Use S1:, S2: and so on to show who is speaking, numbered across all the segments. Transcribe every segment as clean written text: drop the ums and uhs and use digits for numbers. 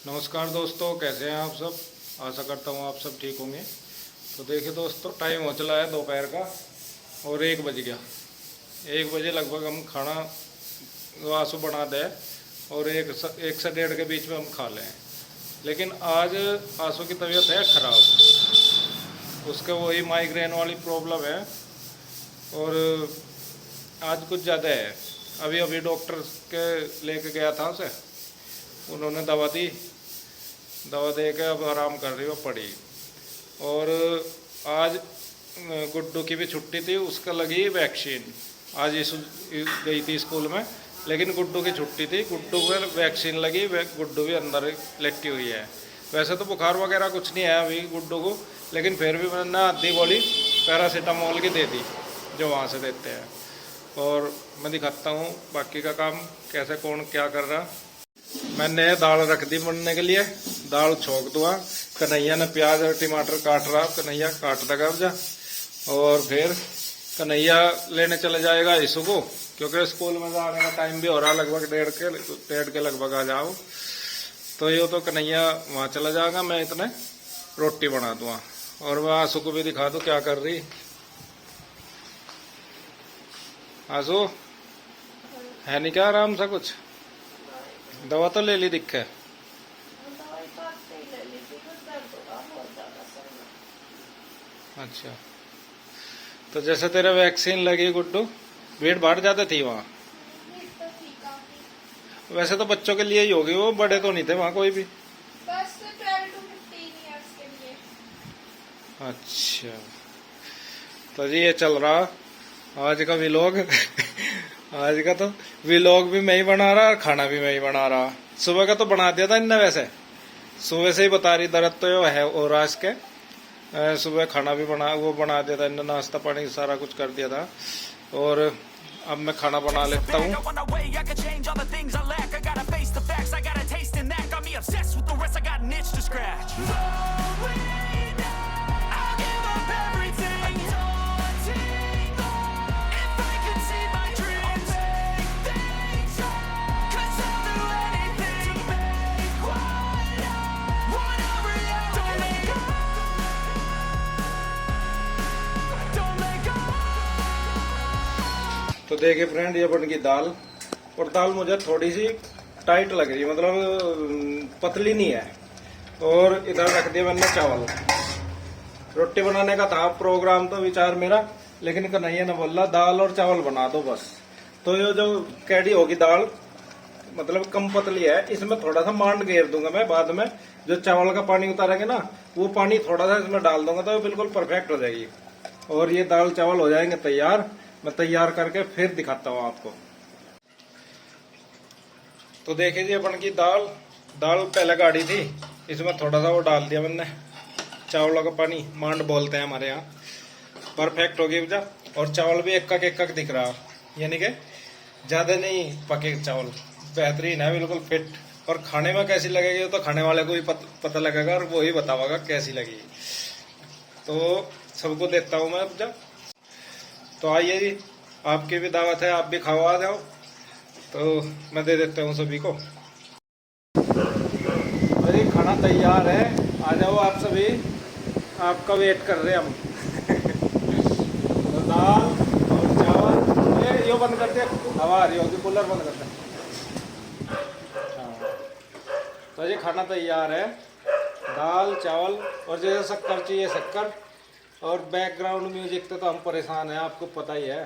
S1: नमस्कार दोस्तों, कैसे हैं आप सब। आशा करता हूँ आप सब ठीक होंगे। तो देखिए दोस्तों, टाइम हो चला है दोपहर का और 1 बज गया। 1 बजे लगभग हम खाना आंसू बना दें और एक से 1:30 के बीच में हम खा लें। लेकिन आज आंसू की तबीयत है ख़राब, उसके वही माइग्रेन वाली प्रॉब्लम है और आज कुछ ज़्यादा है। अभी अभी डॉक्टर के लेके गया था उसे, उन्होंने दवा दी, दवा दे के अब आराम कर रही हो पड़ी। और आज गुड्डू की भी छुट्टी थी, उसका लगी वैक्सीन। आज गई थी स्कूल में, लेकिन गुड्डू की छुट्टी थी, गुड्डू को वैक्सीन लगी। गुड्डू भी अंदर लेटी हुई है। वैसे तो बुखार वगैरह कुछ नहीं है अभी गुड्डू को, लेकिन फिर भी मैंने आधी गोली पैरासीटामोल की दे दी जो वहाँ से देते हैं। और मैं दिखाता हूँ बाकी का काम कैसे कौन क्या कर रहा। मैंने दाल रख दी बनने के लिए, दाल छोंक दूँगा। कन्हैया ने प्याज और टमाटर काट रहा, कन्हैया काट देगा जा। और फिर कन्हैया लेने चले जाएगा यीशु को, क्योंकि स्कूल में जाने का टाइम भी हो रहा, लगभग 1:30 के लगभग आ जाओ। तो ये तो कन्हैया वहाँ चला जाएगा, मैं इतने रोटी बना दूँगा। और वह आंसू को भी दिखा दूँ क्या कर रही। आंसू है नहीं क्या आराम सा कुछ? दवा तो ले ली दिखे। अच्छा, तो जैसे तेरा वैक्सीन लगी गुड्डू, भीड़ भाड़ ज्यादा थी वहाँ? वैसे तो बच्चों के लिए ही होगी वो, बड़े तो नहीं थे वहाँ कोई भी।
S2: बस 12 to 15 years के लिए।
S1: अच्छा, तो जी ये चल रहा आज का व्लॉग। आज का तो व्लॉग भी मैं ही बना रहा और खाना भी मैं ही बना रहा। सुबह का तो बना दिया था इनने, वैसे सुबह से ही बता रही दर्द तो है और आज के सुबह खाना भी बना दिया था इनने, नाश्ता पानी सारा कुछ कर दिया था। और अब मैं खाना बना लेता हूँ। तो देखिए फ्रेंड, ये बन गई दाल। और दाल मुझे थोड़ी सी टाइट लग रही है, मतलब पतली नहीं है। और इधर रख दिया मैंने चावल। रोटी बनाने का था प्रोग्राम, तो विचार मेरा, लेकिन कन्हैया ने बोला दाल और चावल बना दो बस। तो ये जो कैडी होगी दाल, मतलब कम पतली है, इसमें थोड़ा सा मांड घेर दूंगा मैं बाद में। जो चावल का पानी उतारेंगे ना, वो पानी थोड़ा सा इसमें डाल दूंगा तो बिल्कुल परफेक्ट हो जाएगी। और ये दाल चावल हो जाएंगे तैयार। मैं तैयार करके फिर दिखाता हूँ आपको। तो देखिए जी, अपन की दाल पहले गाढ़ी थी, इसमें थोड़ा सा वो डाल दिया मैंने चावलों का पानी, मांड बोलते हैं हमारे यहाँ। परफेक्ट हो गई बेटा। और चावल भी एक दिख रहा, यानी कि ज्यादा नहीं पके चावल, बेहतरीन है, बिल्कुल फिट। और खाने में कैसी लगेगी तो खाने वाले को भी पता लगेगा और वो ही बतावागा कैसी लगी। तो सबको देता हूँ मैं अब जब। तो आइए जी, आपकी भी दावत है, आप भी खाओ, आ जाओ। तो मैं दे देता हूँ सभी को। अरे खाना तैयार है, आ जाओ आप सभी, आपका वेट कर रहे हैं हम। तो दाल और चावल, ये बंद करते, हवा आ रही होगी, कूलर बंद करते। हाँ, तो ये खाना तैयार है, दाल चावल। और जैसे शक्कर चाहिए शक्कर, और बैकग्राउंड म्यूजिक तो हम परेशान हैं, आपको पता ही है।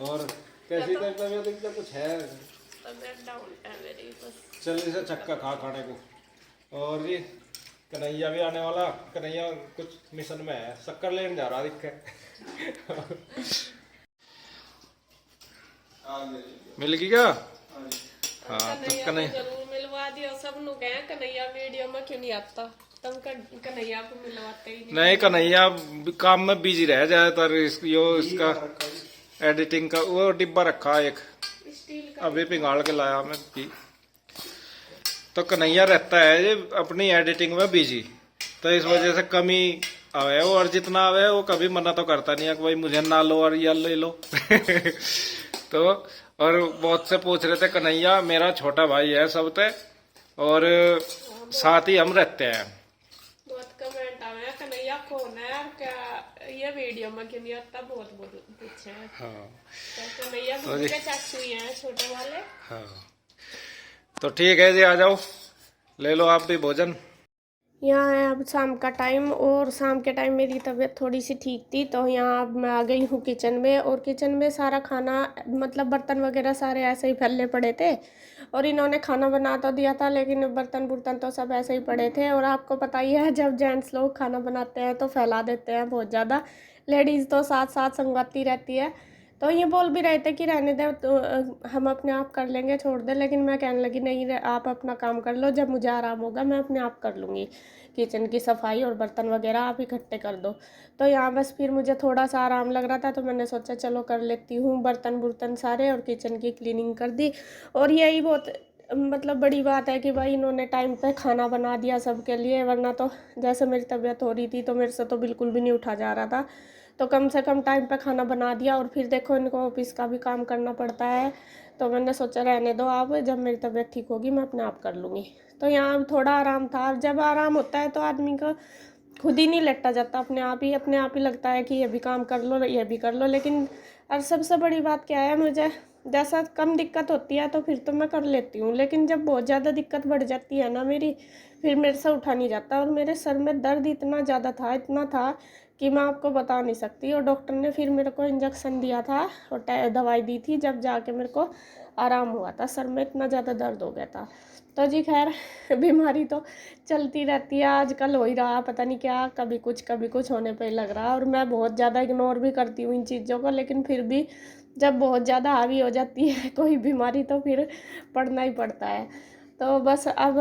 S1: और कैसी तबीयत कुछ है? चल इसे चक्का खा खाने को। और जी कन्हैया भी आने वाला, कन्हैया कुछ मिशन में है, शक्कर लेने जा रहा दिखे। मिल गई क्या? हाँ, तो कन्हैया
S2: मिलवा दिया सब नु गए। कन्हैया वीडियो में क्यों नहीं आता? तुम कन्हैया को मिलवाते ही
S1: नहीं। कन्हैया काम में बिजी रह ज्यादातर। इसका एडिटिंग का वो डिब्बा रखा एक, अभी पिघाड़ के लाया मैं भी। तो कन्हैया रहता है ये अपनी एडिटिंग में बिजी, तो इस वजह से कमी आवे वो। और जितना आवे वो कभी मना तो करता नहीं है कि भाई मुझे ना लो और या ले लो। तो और बहुत से पूछ रहे थे, कन्हैया मेरा छोटा भाई है सबसे, और साथ ही हम रहते हैं।
S2: बहुत कमेंट आवे हैं, कन्हैया कौन है और क्या ये वीडियो में क्यों नहीं आता, बहुत बहुत पूछे हैं।
S1: हाँ
S2: तो कन्हैया गुड्डू के चाचू ही हैं छोटे वाले।
S1: हाँ, तो ठीक है जी, आ जाओ, ले लो आप भी भोजन।
S2: यहाँ है अब शाम का टाइम, और शाम के टाइम मेरी तबीयत थोड़ी सी ठीक थी, तो यहाँ अब मैं आ गई हूँ किचन में। और किचन में सारा खाना मतलब बर्तन वगैरह सारे ऐसे ही फैले पड़े थे, और इन्होंने खाना बना तो दिया था लेकिन बर्तन बुर्तन तो सब ऐसे ही पड़े थे। और आपको पता ही है जब जेंट्स लोग खाना बनाते हैं तो फैला देते हैं बहुत ज़्यादा, लेडीज़ तो साथ साथ संगवाती रहती है। तो ये बोल भी रहे थे कि रहने दे, तो हम अपने आप कर लेंगे, छोड़ दे, लेकिन मैं कहने लगी नहीं आप अपना काम कर लो, जब मुझे आराम होगा मैं अपने आप कर लूँगी। किचन की सफाई और बर्तन वगैरह आप इकट्ठे कर दो। तो यहाँ बस फिर मुझे थोड़ा सा आराम लग रहा था, तो मैंने सोचा चलो कर लेती हूँ बर्तन बुर्तन सारे, और किचन की क्लीनिंग कर दी। और यही बहुत मतलब बड़ी बात है कि भाई इन्होंने टाइम पे खाना बना दिया सबके लिए, वरना तो जैसे मेरी तबीयत हो रही थी तो मेरे से तो बिल्कुल भी नहीं उठा जा रहा था। तो कम से कम टाइम पे खाना बना दिया, और फिर देखो इनको ऑफिस का भी काम करना पड़ता है, तो मैंने सोचा रहने दो आप, जब मेरी तबीयत ठीक होगी मैं अपने आप कर लूँगी। तो यहाँ थोड़ा आराम था, जब आराम होता है तो आदमी को खुद ही नहीं लेटा जाता, अपने आप ही लगता है कि ये भी काम कर लो ये भी कर लो। लेकिन और सबसे बड़ी बात क्या है, मुझे जैसा कम दिक्कत होती है तो फिर तो मैं कर लेती हूँ, लेकिन जब बहुत ज़्यादा दिक्कत बढ़ जाती है ना मेरी, फिर मेरे से उठा नहीं जाता। और मेरे सर में दर्द इतना ज़्यादा था, इतना था कि मैं आपको बता नहीं सकती। और डॉक्टर ने फिर मेरे को इंजेक्शन दिया था और दवाई दी थी, जब जाके मेरे को आराम हुआ था, सर में इतना ज़्यादा दर्द हो गया था। तो जी खैर, बीमारी तो चलती रहती है, आजकल हो ही रहा पता नहीं क्या, कभी कुछ होने पे ही लग रहा। और मैं बहुत ज़्यादा इग्नोर भी करती हूँ इन चीज़ों को, लेकिन फिर भी जब बहुत ज़्यादा हावी हो जाती है कोई बीमारी तो फिर पड़ना ही पड़ता है। तो बस अब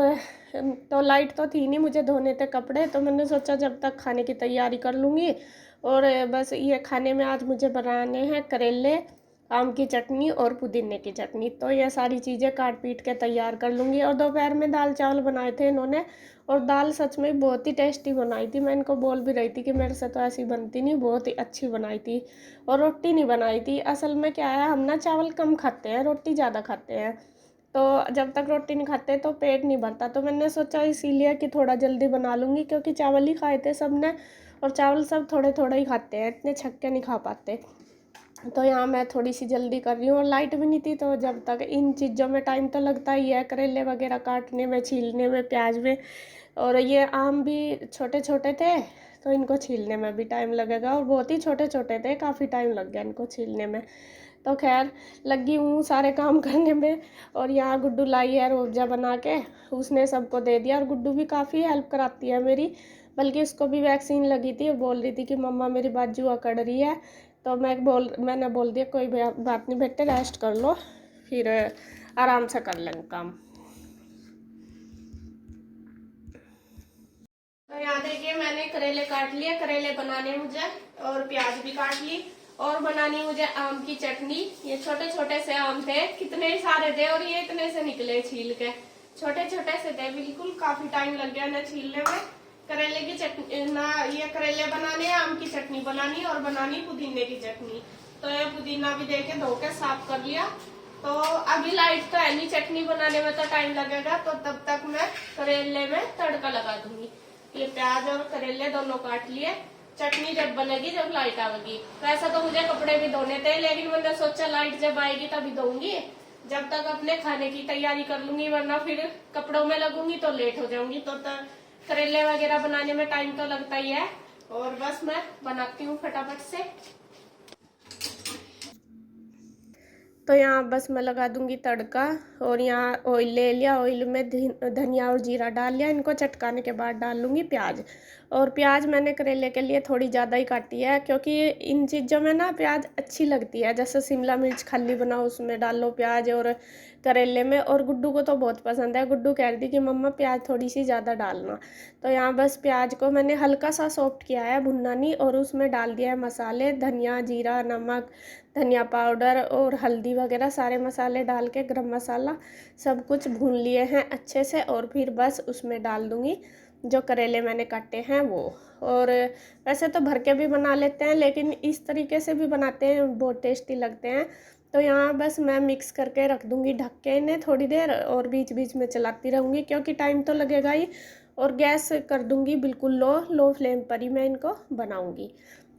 S2: तो लाइट तो थी नहीं, मुझे धोने थे कपड़े, तो मैंने सोचा जब तक खाने की तैयारी कर लूँगी। और बस ये खाने में आज मुझे बनाने हैं करेले, आम की चटनी और पुदीने की चटनी, तो ये सारी चीज़ें काट पीट के तैयार कर लूँगी। और दोपहर में दाल चावल बनाए थे इन्होंने, और दाल सच में बहुत ही टेस्टी बनाई थी। मैं इनको बोल भी रही थी कि मेरे से तो ऐसी बनती नहीं, बहुत ही अच्छी बनाई थी। और रोटी नहीं बनाई थी, असल में क्या है हम ना चावल कम खाते हैं, रोटी ज़्यादा खाते हैं, तो जब तक रोटी नहीं खाते तो पेट नहीं भरता। तो मैंने सोचा इसीलिए कि थोड़ा जल्दी बना लूँगी, क्योंकि चावल ही खाए थे सब ने, और चावल सब थोड़े थोड़े ही खाते हैं, इतने छक्के नहीं खा पाते। तो यहाँ मैं थोड़ी सी जल्दी कर रही हूँ, और लाइट भी नहीं थी, तो जब तक इन चीज़ों में टाइम तो लगता ही है, करेले वगैरह काटने में, छीलने में, प्याज में। और ये आम भी छोटे छोटे थे तो इनको छीलने में भी टाइम लगेगा, और बहुत ही छोटे छोटे थे, काफ़ी टाइम लग गया इनको छीलने में। तो खैर लगी हूँ सारे काम करने में। और यहाँ गुड्डू लाई है रोबजा बना के, उसने सबको दे दिया, और गुड्डू भी काफ़ी हेल्प कराती है मेरी, बल्कि उसको भी वैक्सीन लगी थी, बोल रही थी कि मम्मा मेरी बाजू अकड़ रही है। तो मैंने बोल दिया कोई बात नहीं बेटे, रेस्ट कर लो, फिर आराम से कर लेंगे काम। तो यहाँ देखिए मैंने करेले काट लिए, करेले बनाने मुझे, और प्याज भी काट ली, और बनानी मुझे आम की चटनी। ये छोटे छोटे से आम थे, कितने सारे थे, और ये इतने से निकले छील के, छोटे छोटे से थे बिल्कुल, काफी टाइम लग गया ना छीलने में। करेले की चटनी ना, ये करेले बनाने, आम की चटनी बनानी, और बनानी पुदीने की चटनी। तो ये पुदीना भी देके धो के साफ कर लिया। तो अभी लाइट तो है नहीं, चटनी बनाने में तो टाइम लगेगा, तो तब तक मैं करेले में तड़का लगा दूंगी। ये प्याज और करेले दोनों काट लिए, चटनी जब बनेगी, जब लाइट आएगी। वैसा तो मुझे कपड़े भी धोने थे, लेकिन मैंने सोचा लाइट जब आएगी तभी धोऊंगी, जब तक अपने खाने की तैयारी कर लूंगी, वरना फिर कपड़ों में लगूंगी तो लेट हो जाऊंगी। तो करेले वगैरह बनाने में टाइम तो लगता ही है, और बस मैं बनाती हूँ फटाफट से। तो यहाँ बस मैं लगा दूंगी तड़का, और यहाँ ऑयल ले लिया, ऑयल में धनिया और जीरा डाल लिया, इनको चटकाने के बाद डाल लूँगी प्याज। और प्याज मैंने करेले के लिए थोड़ी ज़्यादा ही काटी है, क्योंकि इन चीज़ों में ना प्याज अच्छी लगती है, जैसे शिमला मिर्च खल्ली बनाओ उसमें डाल लो प्याज, और करेले में। और गुड्डू को तो बहुत पसंद है, गुड्डू कह रही थी कि मम्मा प्याज थोड़ी सी ज़्यादा डालना। तो यहाँ बस प्याज को मैंने हल्का सा सॉफ्ट किया है, भुनना नहीं, और उसमें डाल दिया है मसाले, धनिया, जीरा, नमक, धनिया पाउडर और हल्दी वगैरह सारे मसाले डाल के, गरम मसाला सब कुछ भून लिए हैं अच्छे से। और फिर बस उसमें डाल दूँगी जो करेले मैंने काटे हैं वो। और वैसे तो भर के भी बना लेते हैं, लेकिन इस तरीके से भी बनाते हैं, बहुत टेस्टी लगते हैं। तो यहाँ बस मैं मिक्स करके रख दूँगी ढक के इन्हें थोड़ी देर, और बीच बीच में चलाती रहूँगी क्योंकि टाइम तो लगेगा ही। और गैस कर दूँगी बिल्कुल लो फ्लेम पर ही मैं इनको बनाऊँगी।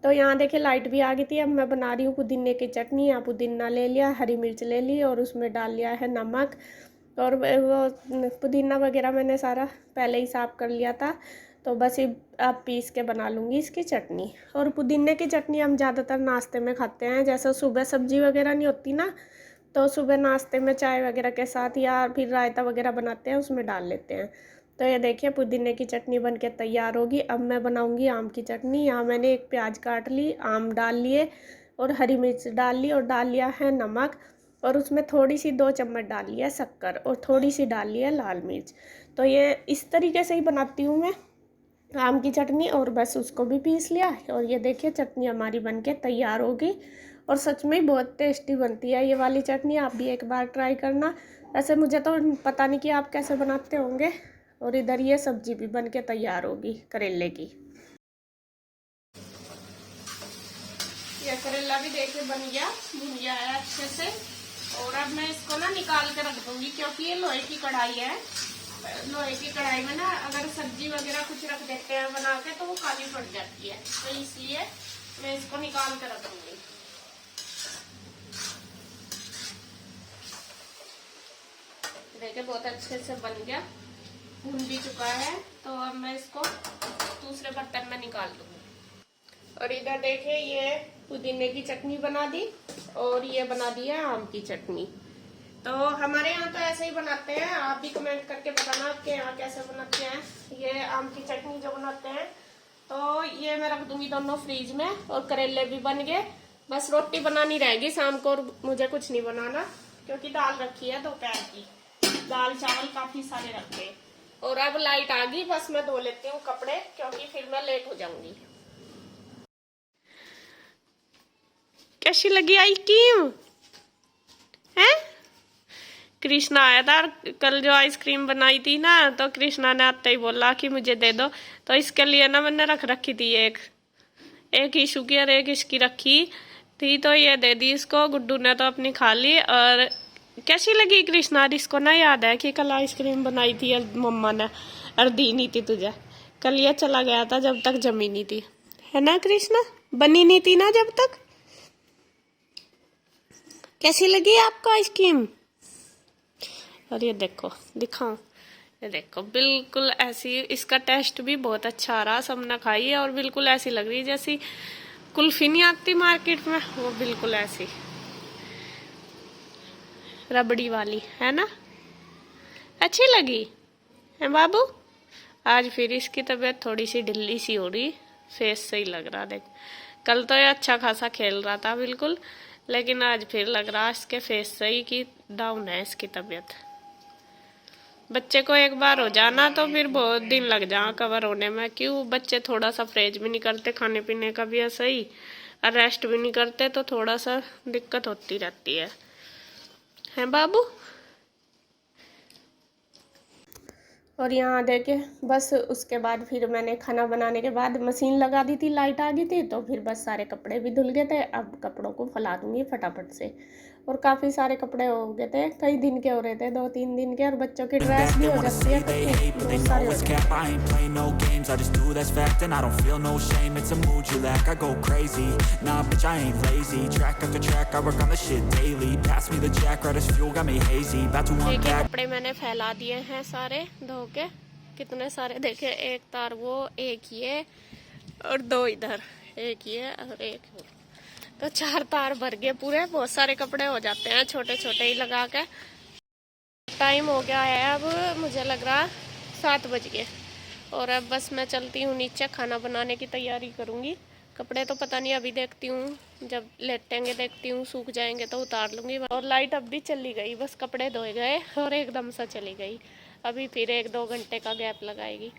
S2: तो यहाँ देखिए लाइट भी आ गई थी। अब मैं बना रही हूँ पुदीने की चटनी। यहाँ पुदीना ले लिया, हरी मिर्च ले ली और उसमें डाल लिया है नमक, और वो पुदीना वगैरह मैंने सारा पहले ही साफ़ कर लिया था। तो बस ये अब पीस के बना लूँगी इसकी चटनी। और पुदीने की चटनी हम ज़्यादातर नाश्ते में खाते हैं, जैसे सुबह सब्जी वगैरह नहीं होती ना, तो सुबह नाश्ते में चाय वगैरह के साथ या फिर रायता वगैरह बनाते हैं, उसमें डाल लेते हैं। तो ये देखिए पुदीने की चटनी बन के तैयार होगी। अब मैं बनाऊँगी आम की चटनी। यहाँ मैंने एक प्याज काट ली, आम डाल लिए और हरी मिर्च डाल ली और डाल लिया है नमक, और उसमें थोड़ी सी 2 चम्मच डाल लिया शक्कर और थोड़ी सी डाल लिया लाल मिर्च। तो ये इस तरीके से ही बनाती हूँ मैं आम की चटनी, और बस उसको भी पीस लिया। और ये देखिए चटनी हमारी बनके तैयार होगी, और सच में बहुत टेस्टी बनती है ये वाली चटनी। आप भी एक बार ट्राई करना। वैसे मुझे तो पता नहीं कि आप कैसे बनाते होंगे। और इधर ये सब्जी भी बनके तैयार होगी करेले की। ये करेला भी देखिए बन गया, भुन गया है अच्छे से। और अब मैं इसको ना निकाल के रख दूंगी क्योंकि ये लोहे की कढ़ाई है। लोहे की कढ़ाई में ना अगर सब्जी वगैरह कुछ रख देते हैं बना के तो वो काली पड़ जाती है, तो इसलिए मैं इसको निकाल के रख दूंगी। देखिए बहुत अच्छे से बन गया, भुन भी चुका है। तो अब मैं इसको दूसरे बर्तन में निकाल दूंगी। और इधर देखिए ये पुदीने की चटनी बना दी, और ये बना दी है आम की चटनी। तो हमारे यहाँ तो ऐसे ही बनाते हैं, आप भी कमेंट करके बताना आपके यहाँ कैसे बनाते हैं ये आम की चटनी जो बनाते हैं। तो ये मैं रख दूंगी दोनों फ्रीज में। और करेले भी बन गए, बस रोटी बनानी रहेगी शाम को, और मुझे कुछ नहीं बनाना क्योंकि दाल रखी है दोपहर की, दाल चावल काफी सारे रखे। और अब लाइट आ गई, बस मैं धो लेती हूँ कपड़े क्योंकि फिर मैं लेट हो जाऊंगी। कैसी लगी आइसक्रीम है? कृष्णा आया था कल, जो आइसक्रीम बनाई थी ना, तो कृष्णा ने आते ही बोला कि मुझे दे दो। तो इसके लिए ना मैंने रख रखी थी एक ईशू की और एक इसकी रखी थी, तो ये दे दी इसको। गुड्डू ने तो अपनी खा ली। और कैसी लगी कृष्णा? इसको ना याद है कि कल आइसक्रीम बनाई थी मम्मा ने और दी नहीं थी तुझे। कल ये चला गया था जब तक जमी नहीं थी, है ना कृष्णा? बनी नहीं थी ना जब तक। कैसी लगी आपको आइसक्रीम? और ये देखो, दिखाओ, ये देखो बिल्कुल ऐसी, इसका टेस्ट भी बहुत अच्छा आ रहा, सबने खाई है और बिल्कुल ऐसी लग रही जैसी कुल्फी नहीं आती मार्केट में, वो बिल्कुल ऐसी रबड़ी वाली, है ना? अच्छी लगी है बाबू? आज फिर इसकी तबीयत थोड़ी सी ढिल्ली सी हो रही, फेस सही लग रहा देख। कल तो ये अच्छा खासा खेल रहा था बिल्कुल, लेकिन आज फिर लग रहा इसके फेस सही कि डाउन है इसकी तबीयत। बच्चे को एक बार हो जाना तो फिर बहुत दिन लग जाए कवर होने में। क्यों? बच्चे थोड़ा सा फ्रेज भी नहीं करते, खाने पीने का भी ऐसा ही, और रेस्ट भी नहीं करते, तो थोड़ा सा दिक्कत होती रहती है बाबू? और यहाँ देखे बस उसके बाद फिर मैंने खाना बनाने के बाद मशीन लगा दी थी, लाइट आ गई थी, तो फिर बस सारे कपड़े भी धुल गए थे। अब कपड़ों को फैला दूंगी फटाफट से। और काफ़ी सारे कपड़े हो गए थे, कई दिन के हो रहे थे, 2-3 दिन के। और बच्चों की ड्रेस भी हो जाती है, बहुत सारे हो जाते हैं। कपड़े मैंने फैला दिए हैं सारे धो के, कितने सारे देखे, एक तार वो, एक ये और 2 इधर, एक ये और एक वो, तो 4 तार भर गए पूरे। बहुत सारे कपड़े हो जाते हैं छोटे छोटे ही लगा के। टाइम हो गया है, अब मुझे लग रहा 7 बज गए। और अब बस मैं चलती हूँ नीचे, खाना बनाने की तैयारी करूँगी। कपड़े तो पता नहीं, अभी देखती हूँ, जब लेटेंगे देखती हूँ, सूख जाएंगे तो उतार लूँगी। और लाइट अब भी चली गई, बस कपड़े धोए गए और एकदम से चली गई। अभी फिर 1-2 घंटे का गैप लगाएगी।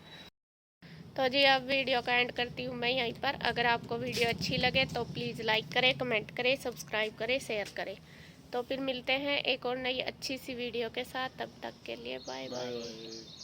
S2: तो जी अब वीडियो का एंड करती हूँ मैं यहीं पर। अगर आपको वीडियो अच्छी लगे तो प्लीज़ लाइक करें, कमेंट करें, सब्सक्राइब करें, शेयर करें। तो फिर मिलते हैं एक और नई अच्छी सी वीडियो के साथ, तब तक के लिए बाय बाय।